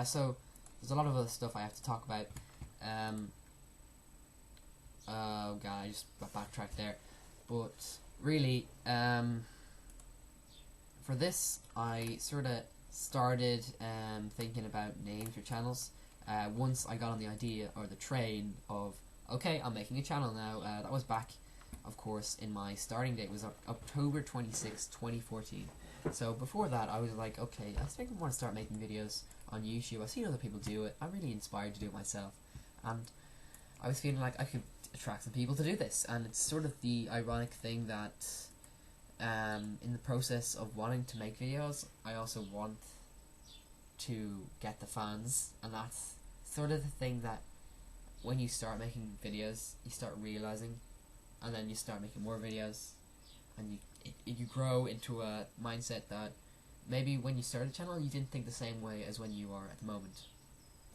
So there's a lot of other stuff I have to talk about. Oh god, I just backtracked there. But really, for this, I sort of started thinking about names for channels. Once I got on the idea or the train of, okay, I'm making a channel now. That was back, of course, in my starting date was October 26, 2014. So before that, I was like, okay, I think I want to start making videos on YouTube. I've seen other people do it. I'm really inspired to do it myself, and I was feeling like I could attract some people to do this. And it's sort of the ironic thing that in the process of wanting to make videos, I also want to get the fans, and that's sort of the thing that when you start making videos, you start realizing, and then you start making more videos, and you grow into a mindset that maybe when you started a channel you didn't think the same way as when you are at the moment.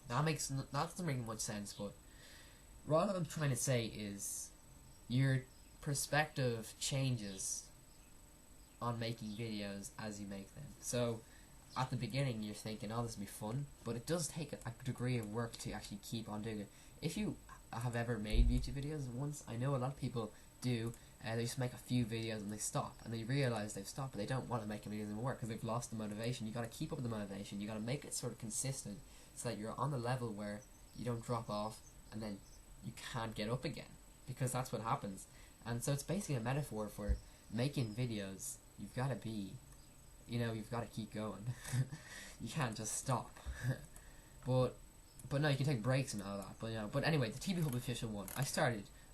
That doesn't make much sense, but what I'm trying to say is your perspective changes on making videos as you make them. So at the beginning you're thinking, oh, this will be fun, but it does take a degree of work to actually keep on doing it. If you have ever made YouTube videos once, I know a lot of people do, they just make a few videos and they stop, and they realize they've stopped, but they don't want to make videos anymore because they've lost the motivation. You got to keep up the motivation. You got to make it sort of consistent so that you're on the level where you don't drop off and then you can't get up again, because that's what happens. And so it's basically a metaphor for making videos. You've got to be, you've got to keep going. You can't just stop. but no, you can take breaks and all that. But anyway, the TV Hub Official one.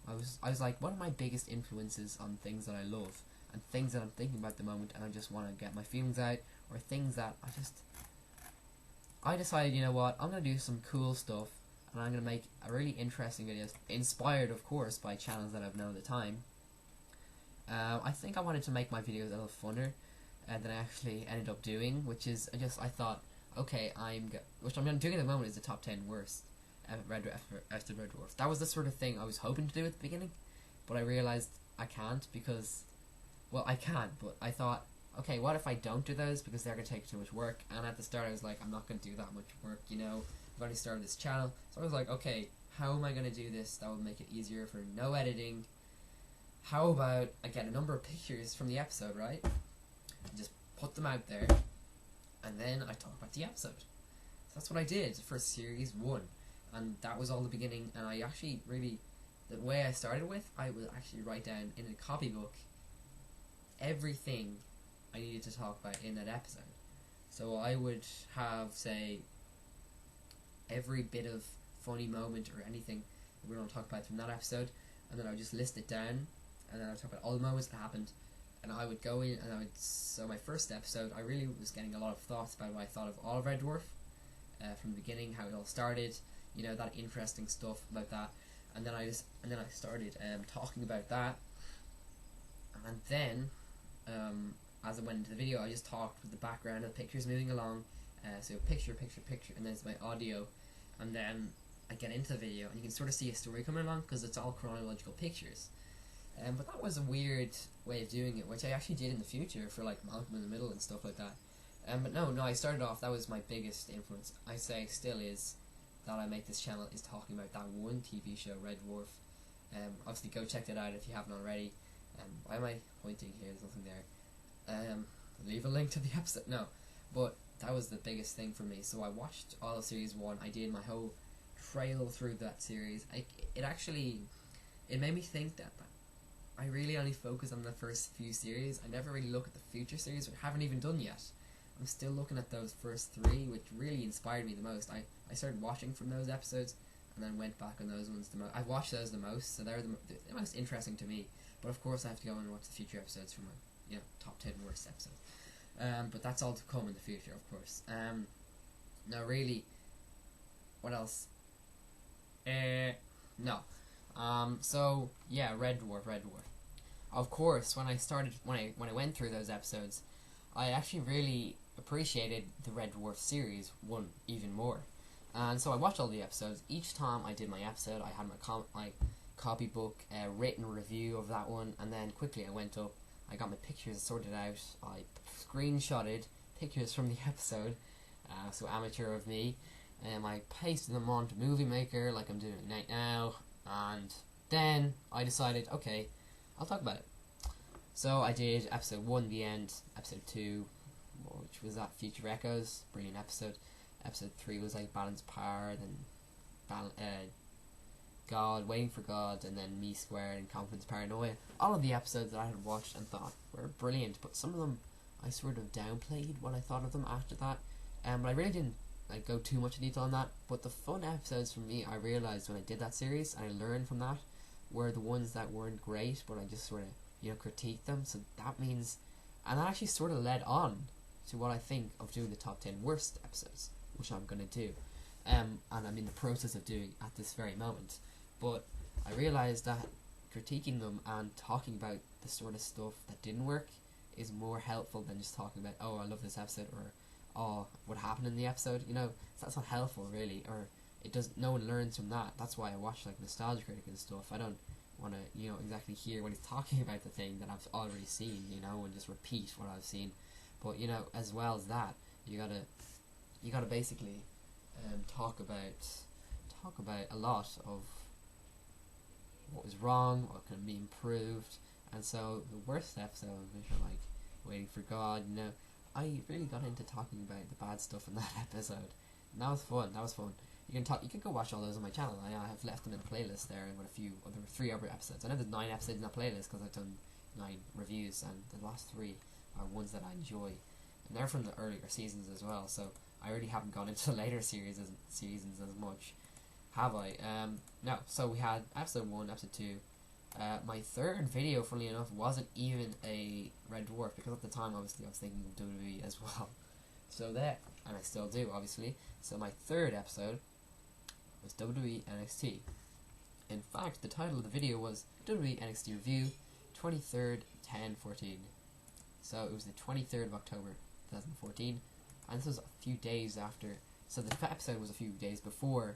I was like, what are my biggest influences on things that I love and things that I'm thinking about at the moment, and I just want to get my feelings out, or things that I decided, you know what, I'm going to do some cool stuff, and I'm going to make a really interesting videos, inspired of course by channels that I've known at the time. I think I wanted to make my videos a little funner than I actually ended up doing, which is I thought, okay, which I'm doing at the moment is the top 10 worst after Red Dwarf. That was the sort of thing I was hoping to do at the beginning, but I realized I can't because, well, I can, but I thought, okay, what if I don't do those because they're going to take too much work? And at the start I was like, I'm not going to do that much work, I've already started this channel. So I was like, okay, how am I going to do this that would make it easier for no editing? How about I get a number of pictures from the episode, right? And just put them out there, and then I talk about the episode. So that's what I did for series 1. And that was all the beginning, and I actually the way I started with, I would actually write down in a copybook everything I needed to talk about in that episode. So I would have, say, every bit of funny moment or anything that we're going to talk about from that episode, and then I would just list it down, and then I would talk about all the moments that happened, and I would go in, and so my first episode, I really was getting a lot of thoughts about what I thought of all of Red Dwarf, from the beginning, how it all started, that interesting stuff about that, and then I started talking about that, and then as I went into the video, I just talked with the background of the pictures moving along, so picture, and then it's my audio, and then I get into the video, and you can sort of see a story coming along because it's all chronological pictures. But that was a weird way of doing it, which I actually did in the future for like Malcom in the Middle and stuff like that. But no, I started off, that was my biggest influence, I say still is, that I make this channel, is talking about that one TV show, Red Dwarf. Obviously go check that out if you haven't already. Why am I pointing here? There's nothing there. Leave a link to the episode. No, but that was the biggest thing for me. So I watched all of series 1. I did my whole trail through that series. It made me think that I really only focus on the first few series. I never really look at the future series, which I haven't even done yet. I'm still looking at those first 3, which really inspired me the most. I started watching from those episodes, and then went back on those ones the most. I've watched those the most, so they're the most interesting to me. But of course I have to go and watch the future episodes for my top 10 worst episodes. But that's all to come in the future, of course. Now really, what else? No. So yeah, Red Dwarf. Of course, when I went through those episodes, I actually really appreciated the Red Dwarf series 1 even more. And so I watched all the episodes. Each time I did my episode, I had my copybook, written review of that one, and then quickly I went up, I got my pictures sorted out, I screenshotted pictures from the episode, so amateur of me, I pasted them onto Movie Maker like I'm doing right now, and then I decided, okay, I'll talk about it. So I did episode 1, the end, episode 2, which was that Future Echoes, brilliant episode. Episode 3 was like Balance Power, then God, Waiting for God, and then Me Squared and Confidence Paranoia. All of the episodes that I had watched and thought were brilliant, but some of them I sort of downplayed what I thought of them after that. But I really didn't go too much in detail on that. But the fun episodes for me, I realised when I did that series, and I learned from that, were the ones that weren't great, but I just sort of, critiqued them. So that means, and that actually sort of led on to what I think of doing the top 10 worst episodes, which I'm going to do. And I'm in the process of doing at this very moment. But I realised that critiquing them and talking about the sort of stuff that didn't work is more helpful than just talking about, oh, I love this episode, or oh, what happened in the episode. So that's not helpful really, or it does. No one learns from that. That's why I watch like Nostalgia Critic and stuff. I don't want to exactly hear what he's talking about the thing that I've already seen, and just repeat what I've seen. But as well as that, you gotta basically talk about a lot of what was wrong, what can be improved. And so the worst episode, which are like Waiting for God, I really got into talking about the bad stuff in that episode, and that was fun. You can go watch all those on my channel. I have left them in a playlist there with there were 3 other episodes. I know there's 9 episodes in that playlist because I've done 9 reviews, and the last 3 are ones that I enjoy, and they're from the earlier seasons as well. So I really haven't gone into the later seasons as much, have I? No. So we had episode 1, episode 2. My third video, funnily enough, wasn't even a Red Dwarf, because at the time, obviously, I was thinking of WWE as well. So there, and I still do, obviously. So my third episode was WWE NXT. In fact, the title of the video was WWE NXT Review 23rd 10/14. So it was the 23rd of October 2014, and this was a few days after. So the episode was a few days before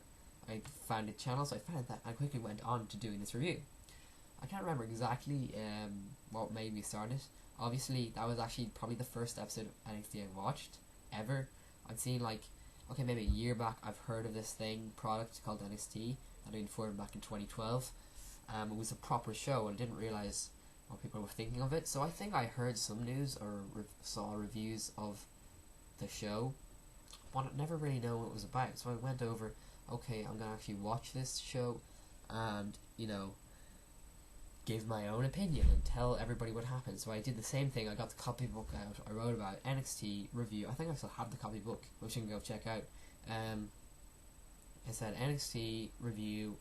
I founded the channel, so I found that I quickly went on to doing this review. I can't remember exactly what made me start it. Obviously, that was actually probably the first episode of NXT I watched ever. I'd seen maybe a year back, I've heard of this product called NXT that I informed back in 2012. It was a proper show, and I didn't realise what people were thinking of it. So I think I heard some news or saw reviews of the show, but I never really know what it was about. So I went over, okay, I'm going to actually watch this show and, give my own opinion and tell everybody what happened. So I did the same thing. I got the copybook out. I wrote about NXT review. I think I still have the copybook, which you can go check out. I said NXT review.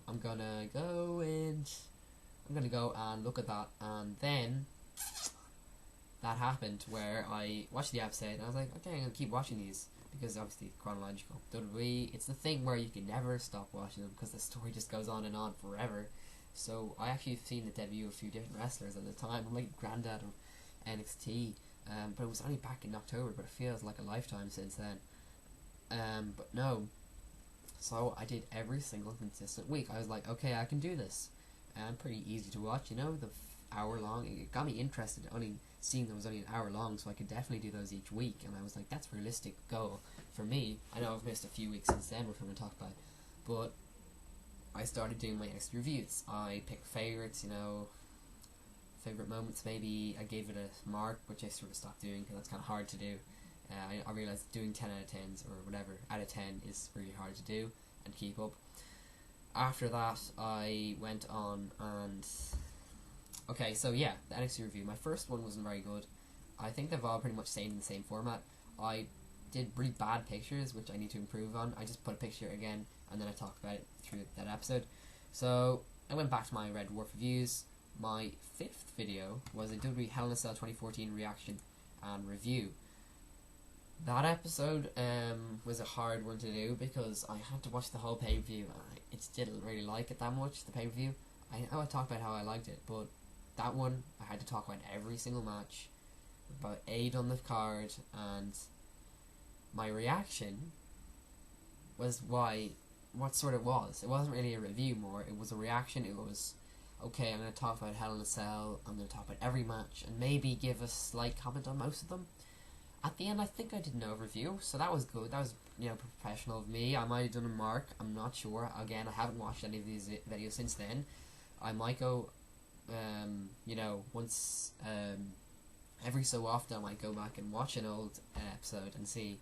I'm gonna go and look at that, and then that happened where I watched the episode and I was like, okay, I'm gonna keep watching these, because obviously chronological. WWE, it's the thing where you can never stop watching them because the story just goes on and on forever. So I actually have seen the debut of a few different wrestlers at the time. I'm like granddad of NXT, but it was only back in October, but it feels like a lifetime since then. But no, so I did every single consistent week. I was like, okay, I can do this. Pretty easy to watch, the hour long. It got me interested. Only seeing them was only an hour long, so I could definitely do those each week. And I was like, that's a realistic goal for me. I know I've missed a few weeks since then, which we're going to talk about, but I started doing my next reviews. I picked favourites, favourite moments maybe. I gave it a mark, which I sort of stopped doing because that's kind of hard to do. I realised doing 10 out of 10s or whatever out of 10 is really hard to do and keep up. After that, I went on and... Okay, so yeah, the NXT review. My first one wasn't very good. I think they've all pretty much stayed in the same format. I did really bad pictures, which I need to improve on. I just put a picture again, and then I talked about it through that episode. So I went back to my Red Dwarf reviews. My 5th video was a WWE Hell in a Cell 2014 reaction and review. That episode was a hard one to do because I had to watch the whole pay-per-view. I just didn't really like it that much, the pay-per-view. I know I talked about how I liked it, but that one I had to talk about every single match, about 8 on the card, and my reaction was what sort of was. It wasn't really a review more, it was a reaction. It was, okay, I'm going to talk about Hell in a Cell, I'm going to talk about every match, and maybe give a slight comment on most of them. at the end, I think I did an overview, so that was good. That was, professional of me. I might have done a mark. I'm not sure. Again, I haven't watched any of these videos since then. I might go, once, every so often, I might go back and watch an old episode and see,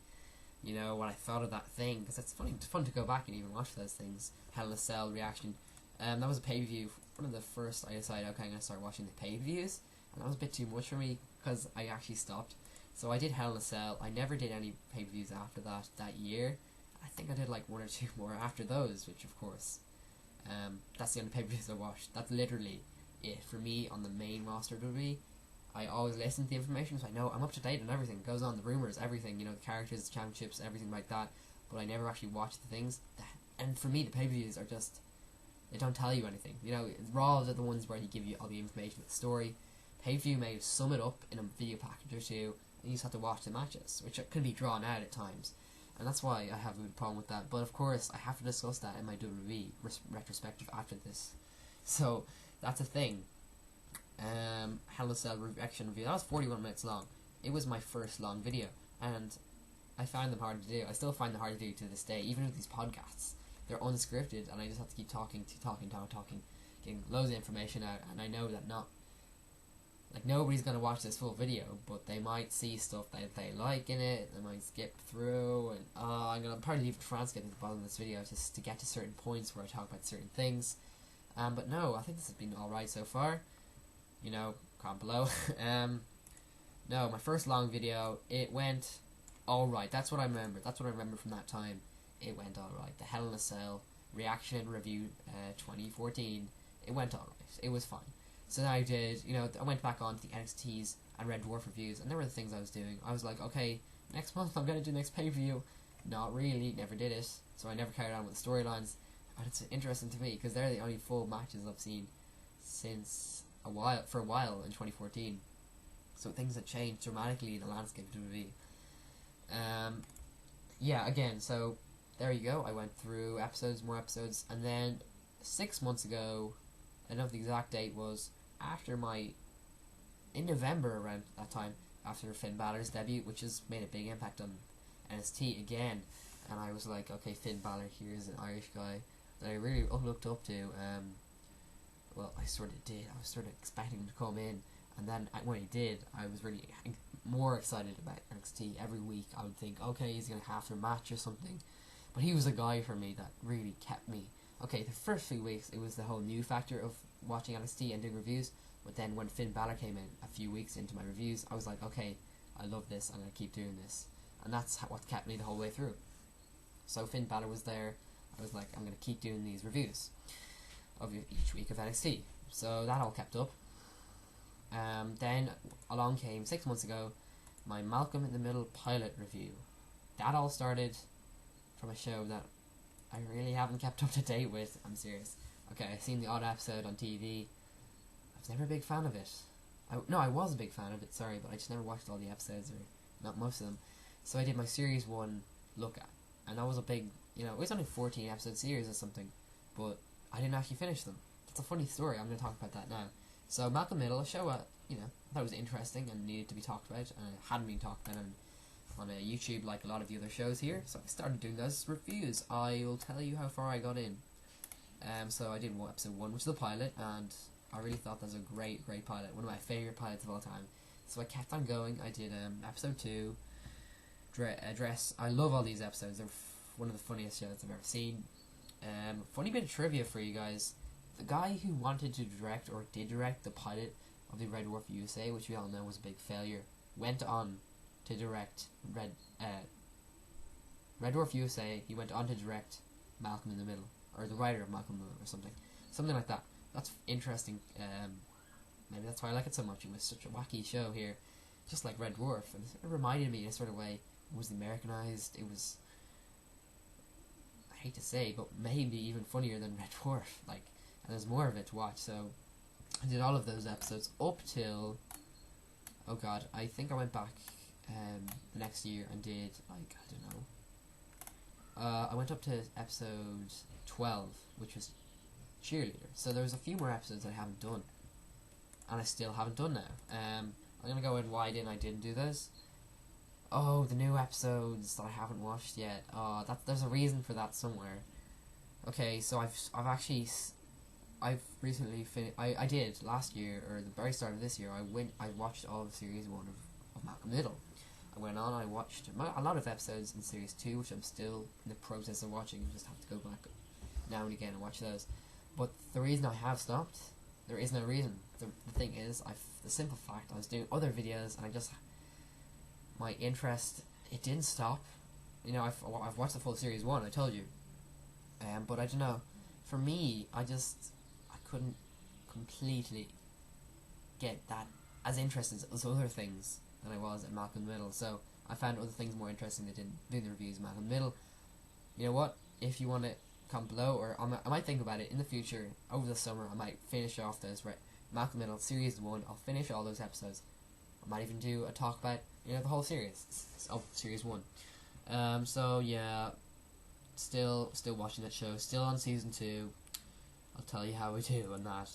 what I thought of that thing, because it's fun to go back and even watch those things. Hell in a Cell reaction. That was a pay-per-view. One of the first I decided, okay, I'm going to start watching the pay-per-views, and that was a bit too much for me, because I actually stopped. So I did Hell in a Cell. I never did any pay-per-views after that year. I think I did like one or two more after those, which of course, that's the only pay-per-views I watched. That's literally it for me on the main roster of WWE. I always listen to the information, so I know I'm up to date on everything. It goes on, the rumors, everything, the characters, the championships, everything like that. But I never actually watch the things. And for me, the pay-per-views are just, they don't tell you anything. Raw are the ones where they give you all the information with the story. Pay-per-view may sum it up in a video package or two, and you just have to watch the matches, which can be drawn out at times. And that's why I have a big problem with that. But of course, I have to discuss that in my WWE retrospective after this. So, that's a thing. Hell in a Cell reaction review. That was 41 minutes long. It was my first long video, and I found them hard to do. I still find them hard to do to this day, even with these podcasts. They're unscripted, and I just have to keep talking, getting loads of information out, and I know that nobody's going to watch this full video, but they might see stuff that they like in it, they might skip through, and I'm going to probably leave a transcript at the bottom of this video just to get to certain points where I talk about certain things. But no, I think this has been alright so far. Comment below. No, my first long video, it went alright. That's what I remember. That's what I remember from that time. It went alright. The Hell in a Cell reaction and review 2014, it went alright. It was fine. So then I did, I went back on to the NXTs and Red Dwarf reviews, and there were the things I was doing. I was like, okay, next month I'm going to do the next pay-per-view. Not really, never did it. So I never carried on with the storylines. And it's interesting to me, because they're the only full matches I've seen for a while in 2014. So things have changed dramatically in the landscape of WWE. Yeah, again, so there you go. I went through more episodes, and then 6 months ago, I don't know what the exact date was, in November around that time, after Finn Balor's debut, which has made a big impact on NXT again, and I was like, okay, Finn Balor here is an Irish guy that I really looked up to. Well, I sort of did. I was sort of expecting him to come in, and then when he did, I was really more excited about NXT. Every week I would think, okay, he's going to have a match or something, but he was a guy for me that really kept me. Okay, the first few weeks, it was the whole new factor of watching NXT and doing reviews, but then when Finn Balor came in a few weeks into my reviews, I was like, okay, I love this, I'm going to keep doing this. And that's what kept me the whole way through. So Finn Balor was there, I was like, I'm going to keep doing these reviews of each week of NXT. So that all kept up. Then along came 6 months ago my Malcom in the Middle pilot review. That all started from a show that I really haven't kept up to date with. I'm serious. Okay, I've seen the odd episode on TV. I was never a big fan of it. I was a big fan of it, sorry, but I just never watched all the episodes, or not most of them. So I did my Series 1 look at, and that was a big, it was only a 14 episode series or something, but I didn't actually finish them. It's a funny story, I'm going to talk about that now. So Malcolm Middle, a show I thought was interesting and needed to be talked about, and it hadn't been talked about on YouTube like a lot of the other shows here, so I started doing those reviews. I'll tell you how far I got in. So I did episode 1, which is the pilot, and I really thought that was a great pilot, one of my favourite pilots of all time. So I kept on going. I did episode 2, Dress. I love all these episodes. They're one of the funniest shows I've ever seen. Funny bit of trivia for you guys. The guy who wanted to direct, or did direct, the pilot of the Red Dwarf USA, which we all know was a big failure, went on to direct Red Dwarf USA. He went on to direct Malcolm in the Middle, or the writer of Malcolm in the Middle, or something like that. That's interesting. Maybe that's why I like it so much. It was such a wacky show here, just like Red Dwarf, and it reminded me in a sort of way. It was Americanized. It was, I hate to say, but maybe even funnier than Red Dwarf. And there's more of it to watch. So I did all of those episodes up till, oh god, I think I went back the next year and did, I don't know, I went up to episode 12, which was Cheerleader. So there's a few more episodes I haven't done, and I still haven't done now. I'm going to go in why I didn't do those. Oh, the new episodes that I haven't watched yet. There's a reason for that somewhere. Okay, so I've recently finished. I did last year, or the very start of this year. I watched all of series 1 of Malcolm Middle. I went on. I watched a lot of episodes in series 2, which I'm still in the process of watching. I just have to go back now and again and watch those. But the reason I have stopped, there is no reason. The thing is, the simple fact I was doing other videos, and my interest, it didn't stop. You know, I've watched the full series 1. I told you, but I don't know. For me, I couldn't completely get that as interested as other things than I was at Malcolm Middle. So I found other things more interesting than doing the reviews of Malcolm Middle. You know what? If you want to comment below, or I might think about it in the future, over the summer, I might finish off those Malcolm Middle series 1. I'll finish all those episodes. I might even do a talk about the whole series of series 1. So yeah, still watching that show. Still on season 2. I'll tell you how we do on that.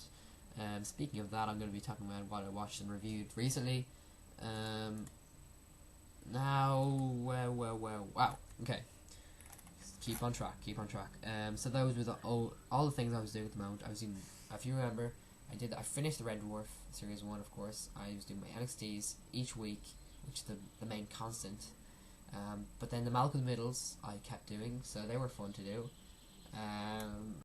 Speaking of that, I'm going to be talking about what I watched and reviewed recently. Wow. Okay. Keep on track. So those were all the things I was doing at the moment. If you remember, I finished the Red Dwarf series 1, of course. I was doing my NXTs each week, which is the main constant. But then the Malcolm Middles I kept doing, so they were fun to do.